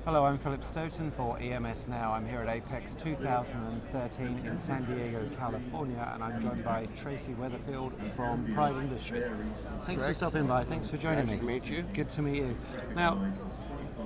Hello, I'm Philip Stoten for EMS Now. I'm here at Apex 2013 in San Diego, California, and I'm joined by Tracey Weatherfield from Pride Industries. Thanks for stopping by. Thanks for joining me. Nice to meet you. Good to meet you. Now,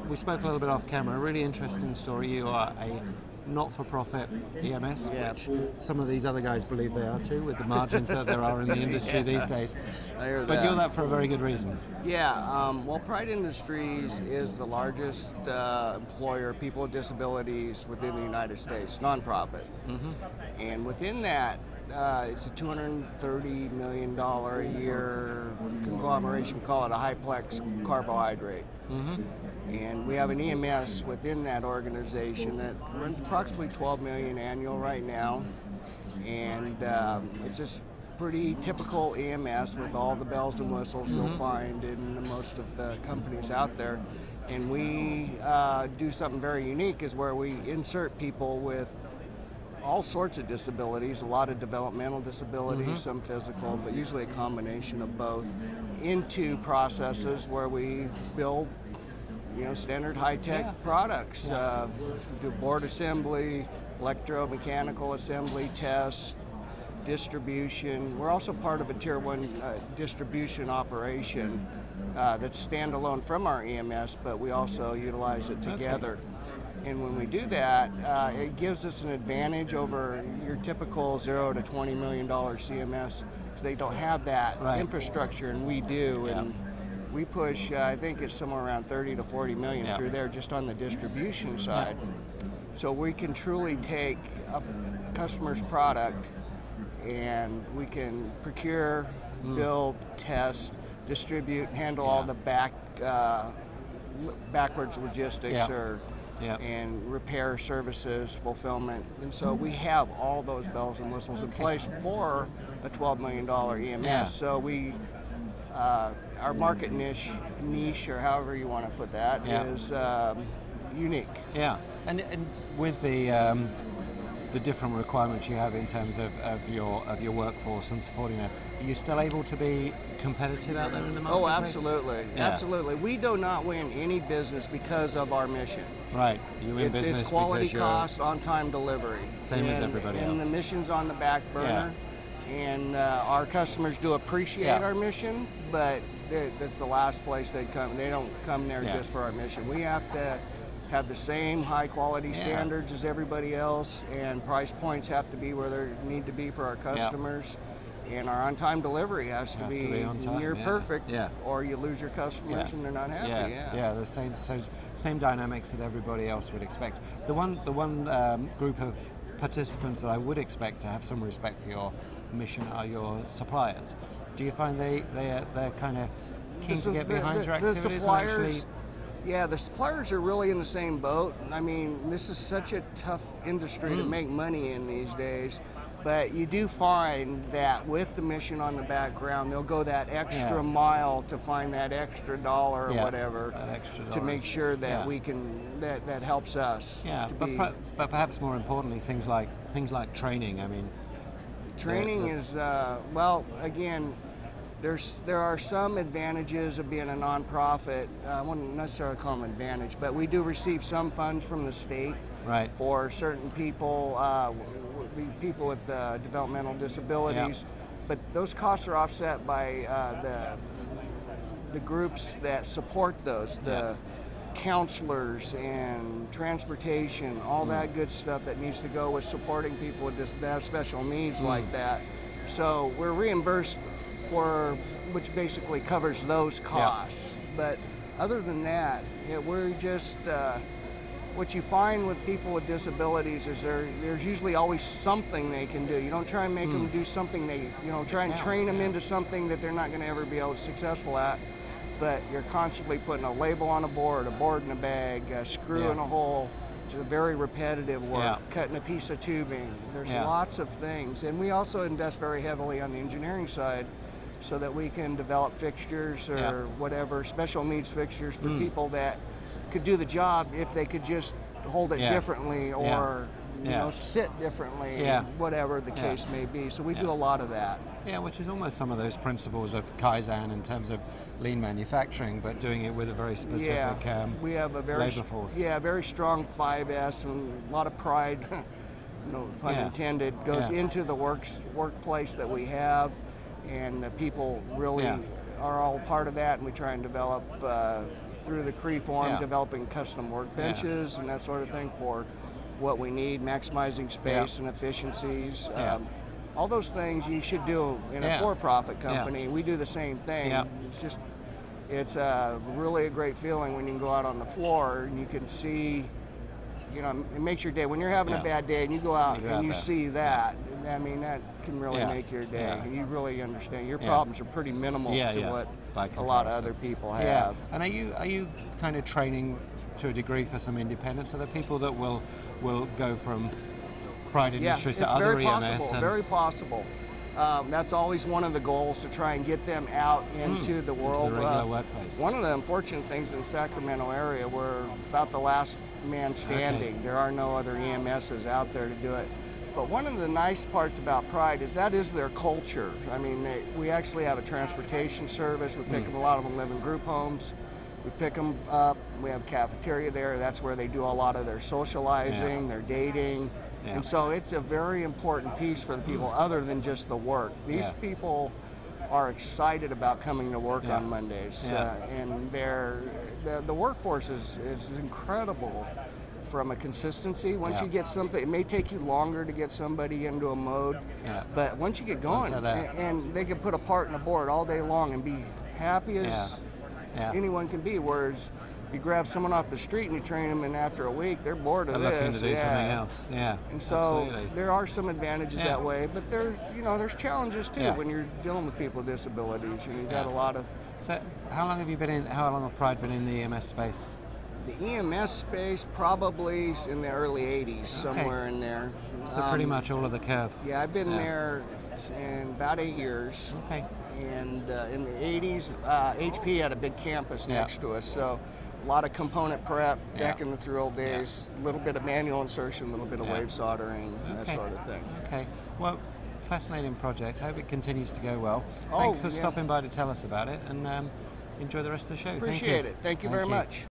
we spoke a little bit off camera. A really interesting story. You are a not-for-profit EMS, which some of these other guys believe they are too, with the margins that there are in the industry these days. I hear But that. you're that for a very good reason. Yeah, well, Pride Industries is the largest employer of people with disabilities within the United States, nonprofit. And within that, it's a $230 million a year conglomeration. We call it a high-plex carbohydrate. And we have an EMS within that organization that runs approximately $12 million annual right now. And it's just pretty typical EMS with all the bells and whistles you'll find in most of the companies out there. And we do something very unique, is where we insert people with all sorts of disabilities, a lot of developmental disabilities, some physical, but usually a combination of both, into processes where we build standard high-tech products. Do board assembly, electromechanical assembly, tests, distribution. We're also part of a Tier 1 distribution operation that's standalone from our EMS, but we also utilize it together. And when we do that, it gives us an advantage over your typical $0 to $20 million CMS, because they don't have that infrastructure, and we do. And we push, I think it's somewhere around 30 to 40 million through there just on the distribution side. So we can truly take a customer's product and we can procure, build, test, distribute, handle all the backwards logistics and repair services, fulfillment. And so we have all those bells and whistles in place for a $12 million EMS. So we our market niche, or however you want to put that, is unique. And with the different requirements you have in terms of your workforce and supporting it, are you still able to be competitive out there in the marketplace? Oh, absolutely, absolutely. We do not win any business because of our mission. Right, you win business it's quality, because cost, on-time delivery. Same as everybody else. And the mission's on the back burner. And our customers do appreciate our mission, but that's the last place they come. They don't come there just for our mission. We have to have the same high quality standards as everybody else, and price points have to be where they need to be for our customers. And our on-time delivery has to be near perfect, or you lose your customers and they're not happy. The same dynamics that everybody else would expect. The one group of participants that I would expect to have some respect for your mission are your suppliers. Do you find they're kind of keen to get behind your activities? The suppliers, the suppliers are really in the same boat. I mean, this is such a tough industry to make money in these days. But you do find that with the mission on the background, they'll go that extra mile to find that extra dollar or whatever to make sure that we can that helps us. But perhaps more importantly, things like training. I mean, training is well, again, there are some advantages of being a nonprofit. I wouldn't necessarily call them advantage, but we do receive some funds from the state for certain people. People with developmental disabilities, but those costs are offset by the groups that support those, the counselors and transportation, all that good stuff that needs to go with supporting people with that have special needs like that. So we're reimbursed for, which basically covers those costs. But other than that, we're just what you find with people with disabilities is there's usually always something they can do. You don't try and make them do something try and train them into something that they're not going to ever be able to be successful at. But you're constantly putting a label on a board in a bag, a screw in a hole. It's a very repetitive work, cutting a piece of tubing. There's lots of things. And we also invest very heavily on the engineering side so that we can develop fixtures or whatever, special needs fixtures for people that could do the job if they could just hold it differently or sit differently, Yeah. whatever the case may be. So we do a lot of that. Yeah, which is almost some of those principles of Kaizen in terms of lean manufacturing, but doing it with a very specific we have a very labor force. very strong 5S, and a lot of pride, no pun intended, goes into the workplace that we have, and the people really are all part of that, and we try and develop through the CRE form, developing custom workbenches and that sort of thing for what we need, maximizing space and efficiencies. All those things you should do in a for-profit company. We do the same thing. It's really a great feeling when you can go out on the floor and you can see, it makes your day. When you're having a bad day and you go out and you see that, I mean, that can really make your day. And you really understand your problems are pretty minimal to what a lot of other people have. And are you kind of training to a degree for some independence? Are there people that will go from Pride Industries to other EMS? Very possible. That's always one of the goals, to try and get them out into the world. Into the regular workplace. One of the unfortunate things in the Sacramento area, we're about the last man standing. There are no other EMSs out there to do it. But one of the nice parts about Pride is that is their culture. I mean, we actually have a transportation service. We pick them, a lot of them live in group homes. We pick them up. We have a cafeteria there. That's where they do a lot of their socializing, their dating. And so it's a very important piece for the people other than just the work. These people are excited about coming to work on Mondays. And the workforce is incredible from a consistency. Once you get something, it may take you longer to get somebody into a mode, but once you get going, and they can put a part in a board all day long and be happy as anyone can be, whereas you grab someone off the street and you train them, and after a week they're bored of this. Looking to do something else. And so there are some advantages that way, but there's challenges too when you're dealing with people with disabilities. And you've got a lot of. So how long have Pride been in the EMS space? The EMS space probably in the early 80s, somewhere in there. So pretty much all of the curve. Yeah, I've been there in about 8 years. Okay. And in the 80s, HP had a big campus next to us, so a lot of component prep back in the through old days, a little bit of manual insertion, a little bit of wave soldering, that sort of thing. Okay. Well, fascinating project. Hope it continues to go well. Thanks for stopping by to tell us about it, and enjoy the rest of the show. Appreciate it. Thank you very much.